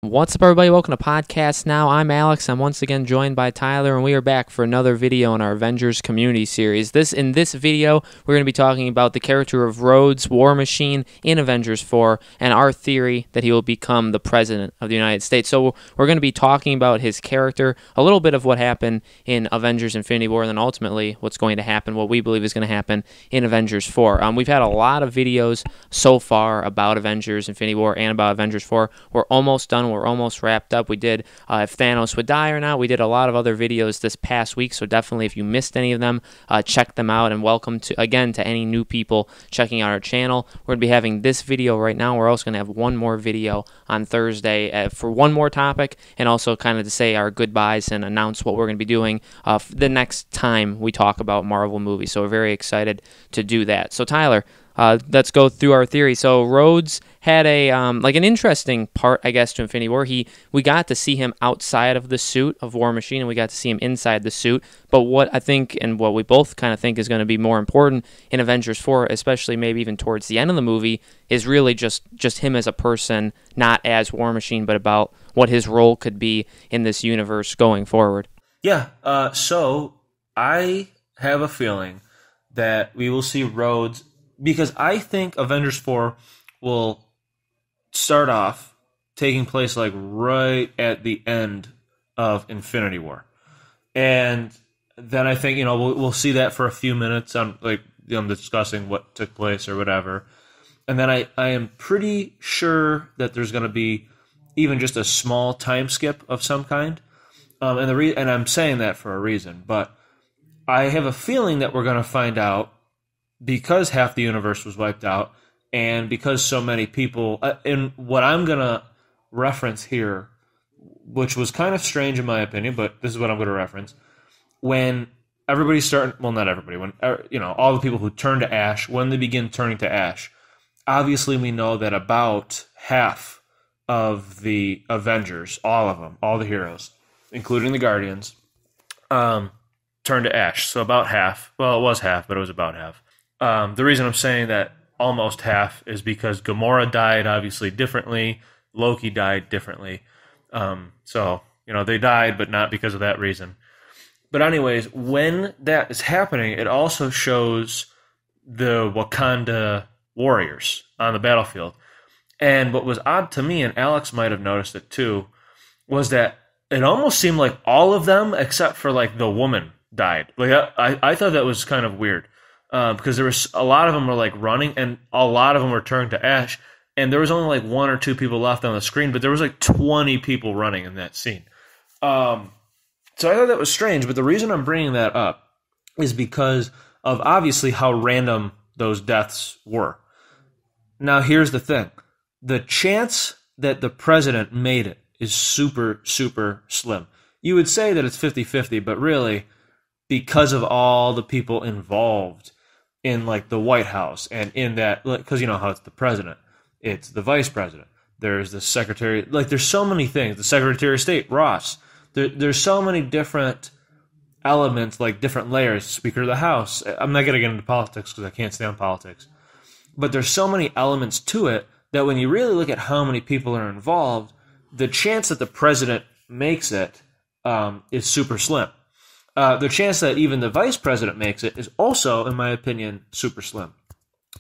What's up, everybody? Welcome to Podcast Now. I'm Alex. I'm once again joined by Tyler, and we are back for another video in our Avengers community series. In this video, we're going to be talking about the character of Rhodes, War Machine, in Avengers 4, and our theory that he will become the President of the United States. So we're going to be talking about his character, a little bit of what happened in Avengers Infinity War, and then ultimately what's going to happen, what we believe is going to happen in Avengers 4. We've had a lot of videos so far about Avengers Infinity War and about Avengers 4. We're almost done. We're almost wrapped up. We did if Thanos would die or not. We did a lot of other videos this past week, so definitely if you missed any of them, check them out, and welcome to any new people checking out our channel. We're going to be having this video right now. We're also going to have one more video on Thursday for one more topic, and also kind of to say our goodbyes and announce what we're going to be doing the next time we talk about Marvel movies. So we're very excited to do that. So Tyler, let's go through our theory. So Rhodes had an interesting part, I guess, to Infinity War. We got to see him outside of the suit of War Machine, and we got to see him inside the suit. But what I think, and what we both kind of think is going to be more important in Avengers 4, especially maybe even towards the end of the movie, is really just him as a person, not as War Machine, but about what his role could be in this universe going forward. Yeah, so I have a feeling that we will see Rhodes, because I think Avengers 4 will start off taking place like right at the end of Infinity War. And then I think, we'll see that for a few minutes on discussing what took place or whatever. And then I am pretty sure that there's going to be even just a small time skip of some kind. And I'm saying that for a reason, but I have a feeling that we're going to find out, because half the universe was wiped out, and because so many people, and what I'm going to reference here, which was kind of strange in my opinion, but this is what I'm going to reference, when everybody's starting, well, not everybody, when, all the people who turn to ash, when they begin turning to ash, obviously we know that about half of the Avengers, all of them, all the heroes, including the Guardians, turned to ash. So about half, well, it was half, but it was about half. The reason I'm saying that almost half is because Gamora died obviously differently. Loki died differently. They died, but not because of that reason. But anyways, when that is happening, it also shows the Wakanda warriors on the battlefield. And what was odd to me, and Alex might have noticed it too, was that it almost seemed like all of them, except for the woman, died. I thought that was kind of weird. Because there was a lot of them were running, and a lot of them were turned to ash, and there was only one or two people left on the screen, but there was 20 people running in that scene. So I thought that was strange, but the reason I'm bringing that up is because of obviously how random those deaths were. Now here's the thing. The chance that the president made it is super, super slim. You would say that it's 50-50, but really, because of all the people involved in the White House, and in that, because you know how it's the president, it's the vice president, there's the secretary, there's so many things, the Secretary of State, Ross, there's so many different elements, different layers, Speaker of the House. I'm not going to get into politics because I can't stand politics, but there's so many elements to it that when you really look at how many people are involved, the chance that the president makes it is super slim. The chance that even the vice president makes it is also, in my opinion, super slim.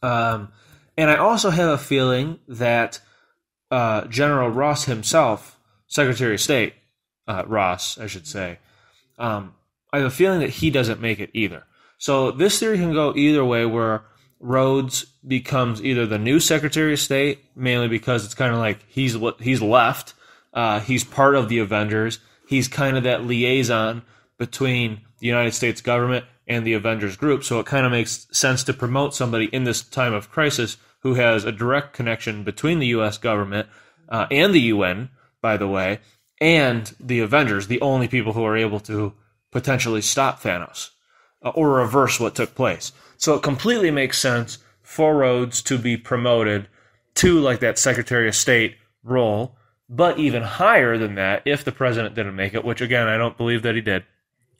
And I also have a feeling that General Ross himself, Secretary of State Ross, I should say, I have a feeling that he doesn't make it either. So this theory can go either way, where Rhodes becomes either the new Secretary of State, mainly because it's kind of he's left. He's part of the Avengers. He's kind of that liaison between the United States government and the Avengers group, so it kind of makes sense to promote somebody in this time of crisis who has a direct connection between the U.S. government and the UN, by the way, and the Avengers, the only people who are able to potentially stop Thanos or reverse what took place. So it completely makes sense for Rhodes to be promoted to that Secretary of State role, but even higher than that if the president didn't make it, which again, I don't believe that he did.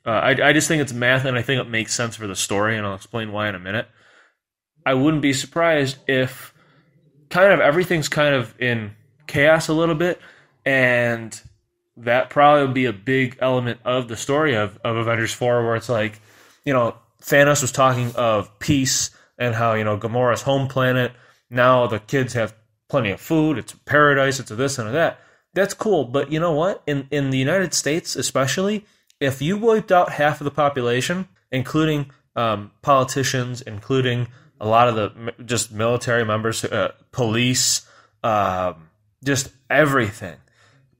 I just think it's math, and I think it makes sense for the story, and I'll explain why in a minute. I wouldn't be surprised if everything's kind of in chaos a little bit, And that probably would be a big element of the story of Avengers 4, where it's like, Thanos was talking of peace and how, Gamora's home planet, now the kids have plenty of food, it's a paradise, it's a this and a that. That's cool, but you know what? In the United States especially, if you wiped out half of the population, including politicians, including a lot of the just military members, police, just everything,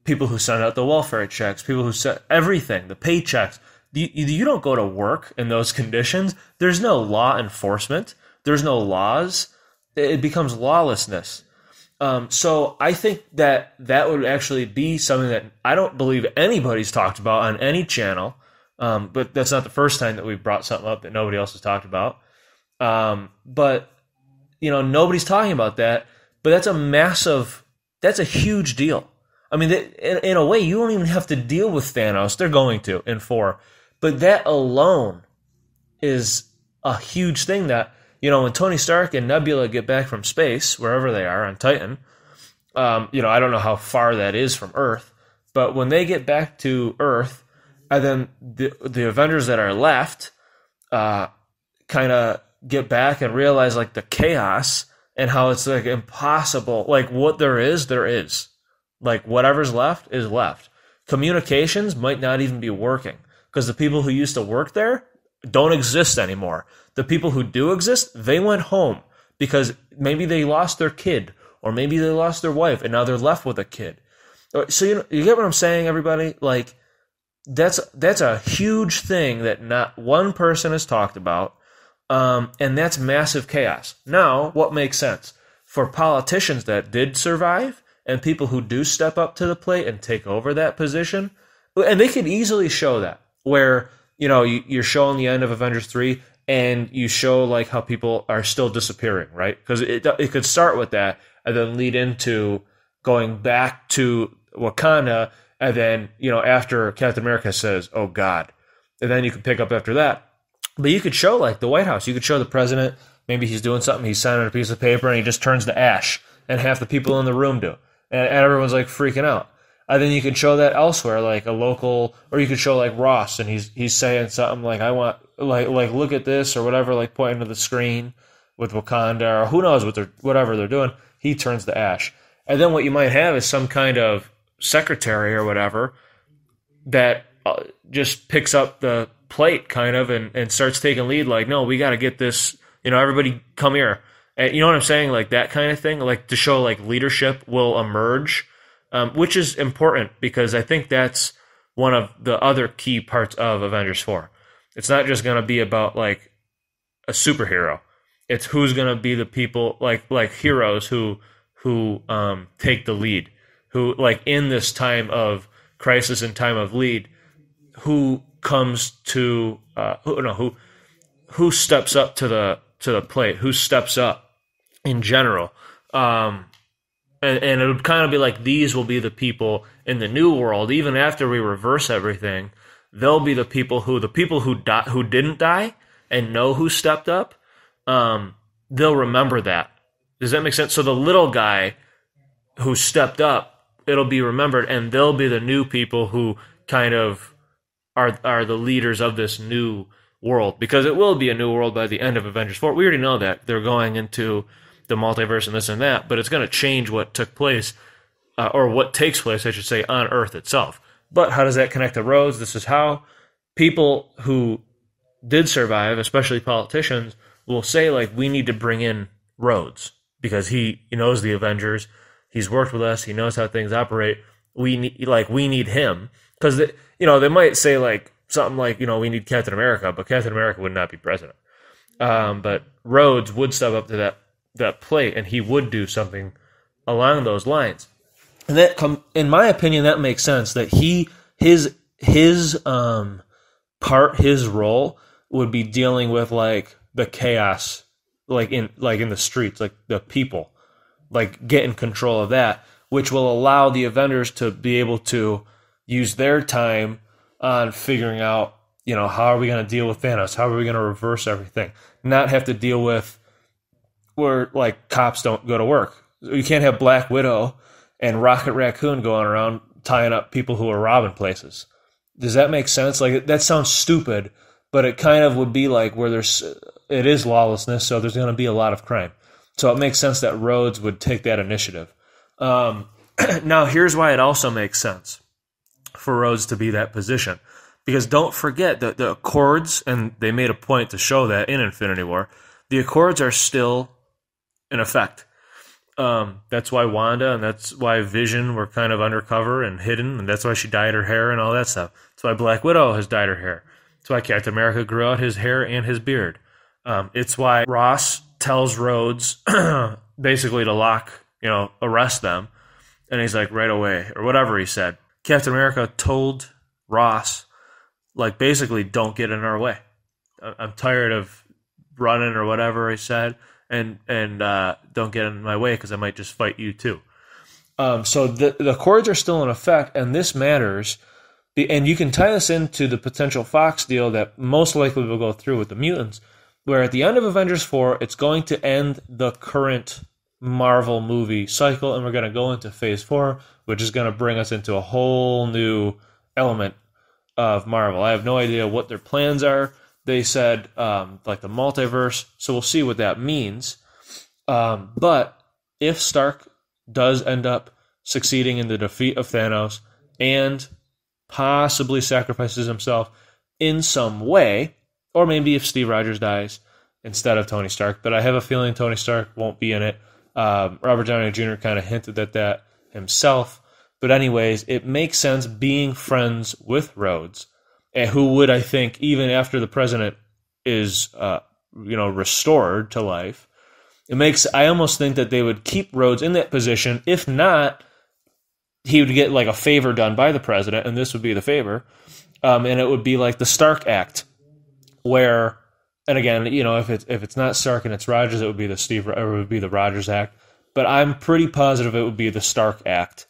people who send out the welfare checks, people who send everything, the paychecks, you don't go to work in those conditions. There's no law enforcement. There's no laws. It becomes lawlessness. So I think that would actually be something that I don't believe anybody's talked about on any channel. But that's not the first time that we've brought something up that nobody else has talked about. But nobody's talking about that. But that's a huge deal. I mean, in a way, you don't even have to deal with Thanos. They're going to in 4. But that alone is a huge thing that, when Tony Stark and Nebula get back from space, wherever they are on Titan, I don't know how far that is from Earth, but when they get back to Earth, and then the Avengers that are left kind of get back and realize, like, the chaos and how it's, like, impossible. Like, what there is. Like, whatever's left is left. Communications might not even be working because the people who used to work there don't exist anymore. The people who do exist, they went home because maybe they lost their kid or maybe they lost their wife and now they're left with a kid. So you get what I'm saying, everybody? Like, that's a huge thing that not one person has talked about, and that's massive chaos. Now, what makes sense? For politicians that did survive and people who do step up to the plate and take over that position, and they could easily show that, where, you're showing the end of Avengers 3 and you show, like, how people are still disappearing, right? Because it could start with that and then lead into going back to Wakanda, and then, after Captain America says, "Oh God," and then you could pick up after that. But you could show, like, the White House. You could show the president, maybe he's doing something, he's signing a piece of paper, and he just turns to ash, and half the people in the room do. And everyone's, like, freaking out. And then you can show that elsewhere, like a local, or you could show, like, Ross, and he's saying something like, "I want, like look at this," or whatever, like pointing to the screen with Wakanda, or who knows whatever they're doing. He turns to ash. And then what you might have is some kind of secretary or whatever that just picks up the plate kind of and starts taking lead, like, "No, we got to get this, everybody come here." And you know what I'm saying? Like, that kind of thing, like, to show, like, leadership will emerge, which is important because I think that's one of the other key parts of Avengers 4. It's not just going to be about, like, a superhero. It's who's going to be the people, like heroes who take the lead, who, like, in this time of crisis and time of lead, who comes to who steps up to the plate, who steps up in general, and it would kind of be like, these will be the people in the new world, even after we reverse everything. They'll be the people who didn't die and know who stepped up. They'll remember that. Does that make sense? So the little guy who stepped up, it'll be remembered, and they'll be the new people who kind of are the leaders of this new world, because it will be a new world by the end of Avengers 4. We already know that. They're going into the multiverse and this and that, but it's going to change what took place, or what takes place, I should say, on Earth itself. But how does that connect to Rhodes? This is how people who did survive, especially politicians, will say, like, we need to bring in Rhodes because he knows the Avengers. He's worked with us. He knows how things operate. We need him, because they might say, like, something like, we need Captain America, but Captain America would not be president. But Rhodes would step up to that plate, and he would do something along those lines. And in my opinion, that makes sense. That his role would be dealing with, like, the chaos, like in the streets, like the people, like, getting control of that, which will allow the Avengers to be able to use their time on figuring out, how are we going to deal with Thanos? How are we going to reverse everything? Not have to deal with where, like, cops don't go to work. You can't have Black Widow and Rocket Raccoon going around tying up people who are robbing places. Does that make sense? Like, that sounds stupid, but it kind of would be like where it is lawlessness, so there's going to be a lot of crime. So it makes sense that Rhodes would take that initiative. Now, here's why it also makes sense for Rhodes to be that position. Because don't forget that the Accords, and they made a point to show that in Infinity War, the Accords are still in effect. That's why Wanda and that's why Vision were kind of undercover and hidden, and that's why she dyed her hair and all that stuff. That's why Black Widow has dyed her hair. That's why Captain America grew out his hair and his beard. It's why Ross tells Rhodes basically to arrest them, and he's like, right away, or whatever he said. Captain America told Ross, like, basically, don't get in our way. I'm tired of running or whatever he said, and don't get in my way because I might just fight you too. So the Accords are still in effect, and this matters. And you can tie this into the potential Fox deal that most likely will go through with the mutants, where at the end of Avengers 4, it's going to end the current Marvel movie cycle, and we're going to go into Phase 4, which is going to bring us into a whole new element of Marvel. I have no idea what their plans are. They said like the multiverse, so we'll see what that means. But if Stark does end up succeeding in the defeat of Thanos and possibly sacrifices himself in some way, or maybe if Steve Rogers dies instead of Tony Stark, but I have a feeling Tony Stark won't be in it. Robert Downey Jr. kind of hinted at that himself. But anyways, it makes sense being friends with Rhodes, and who would, I think, even after the president is restored to life, I almost think that they would keep Rhodes in that position. If not, he would get like a favor done by the president, and this would be the favor. And it would be like the Stark Act, where, and again, if it's not Stark and it's Rogers, it would be the Rogers Act. But I'm pretty positive it would be the Stark Act.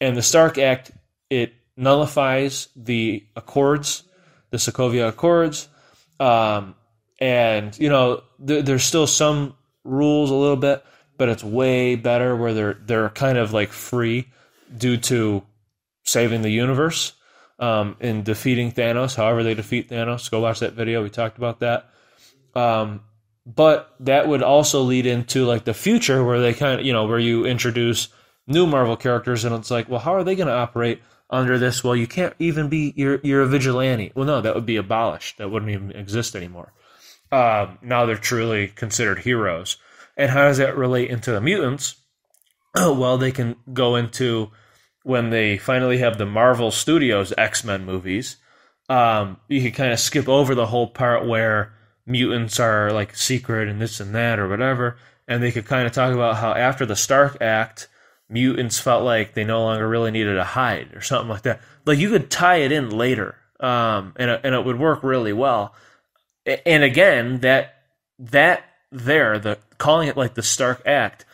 And the Stark Act, it nullifies the Accords, the Sokovia Accords, and there's still some rules a little bit, but it's way better where they're kind of like free due to saving the universe in defeating Thanos. However they defeat Thanos, go watch that video. We talked about that. But that would also lead into like the future where they kind of where you introduce new Marvel characters, and it's like, well, how are they going to operate under this? Well, you can't even be, you're a vigilante. Well, no, that would be abolished. That wouldn't even exist anymore. Now they're truly considered heroes. And how does that relate into the mutants? Well, they can go into when they finally have the Marvel Studios X-Men movies. You can kind of skip over the whole part where mutants are like secret and this and that or whatever, and they could kind of talk about how after the Stark Act, mutants felt like they no longer really needed to hide or something like that. Like, you could tie it in later, and it would work really well. And again, the calling it like the Stark Act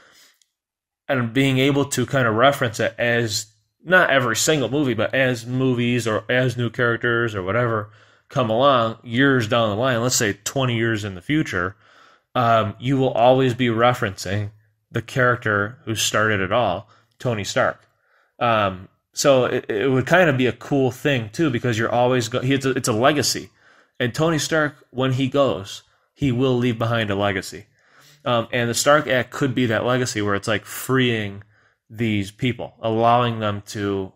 and being able to kind of reference it as not every single movie, but as movies or as new characters or whatever come along years down the line, let's say 20 years in the future, you will always be referencing the character who started it all, Tony Stark. So it would kind of be a cool thing too, because you're always it's a legacy, and Tony Stark, when he goes, he will leave behind a legacy. And the Stark Act could be that legacy where it's like freeing these people, allowing them to,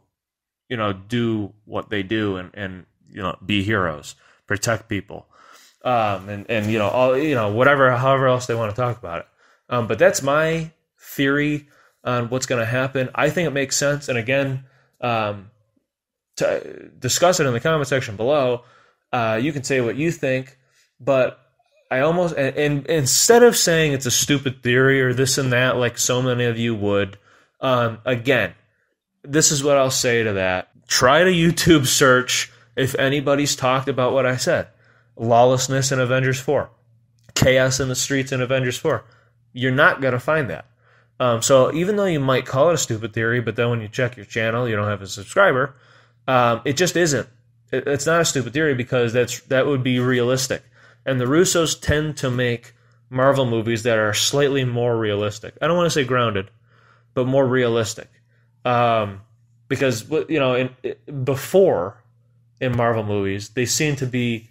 do what they do and be heroes, protect people, and whatever, however else they want to talk about it. But that's my theory on what's going to happen. I think it makes sense. And again, to discuss it in the comment section below. You can say what you think, but I almost, and instead of saying it's a stupid theory or this and that, like so many of you would, again, this is what I'll say to that. Try to YouTube search if anybody's talked about what I said. Lawlessness in Avengers 4. Chaos in the streets in Avengers 4. You're not going to find that. So even though you might call it a stupid theory, but then when you check your channel, you don't have a subscriber, it just isn't. It's not a stupid theory because that would be realistic. And the Russos tend to make Marvel movies that are slightly more realistic. I don't want to say grounded, but more realistic. Because before in Marvel movies, they seem to be,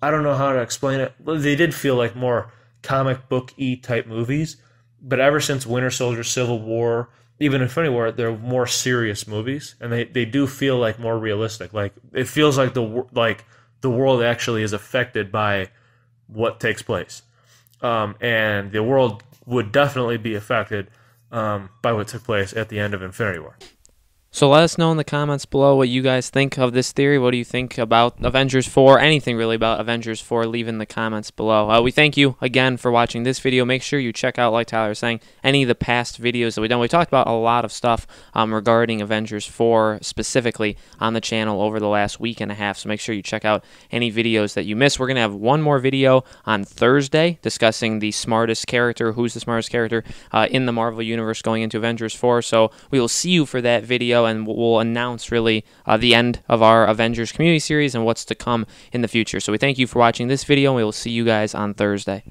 I don't know how to explain it. They did feel like more comic book-y type movies, but ever since Winter Soldier, Civil War, even Infinity War, they're more serious movies, and they do feel like more realistic. Like it feels like the world actually is affected by what takes place, and the world would definitely be affected by what took place at the end of Infinity War. So let us know in the comments below what you guys think of this theory. What do you think about Avengers 4? Anything really about Avengers 4, leave in the comments below. We thank you again for watching this video. Make sure you check out, like Tyler was saying, any of the past videos that we've done. We talked about a lot of stuff regarding Avengers 4 specifically on the channel over the last week and a half, so make sure you check out any videos that you missed. We're going to have one more video on Thursday discussing the smartest character, who's the smartest character in the Marvel Universe going into Avengers 4, so we will see you for that video, and we'll announce really the end of our Avengers community series and what's to come in the future. So we thank you for watching this video, and we will see you guys on Thursday.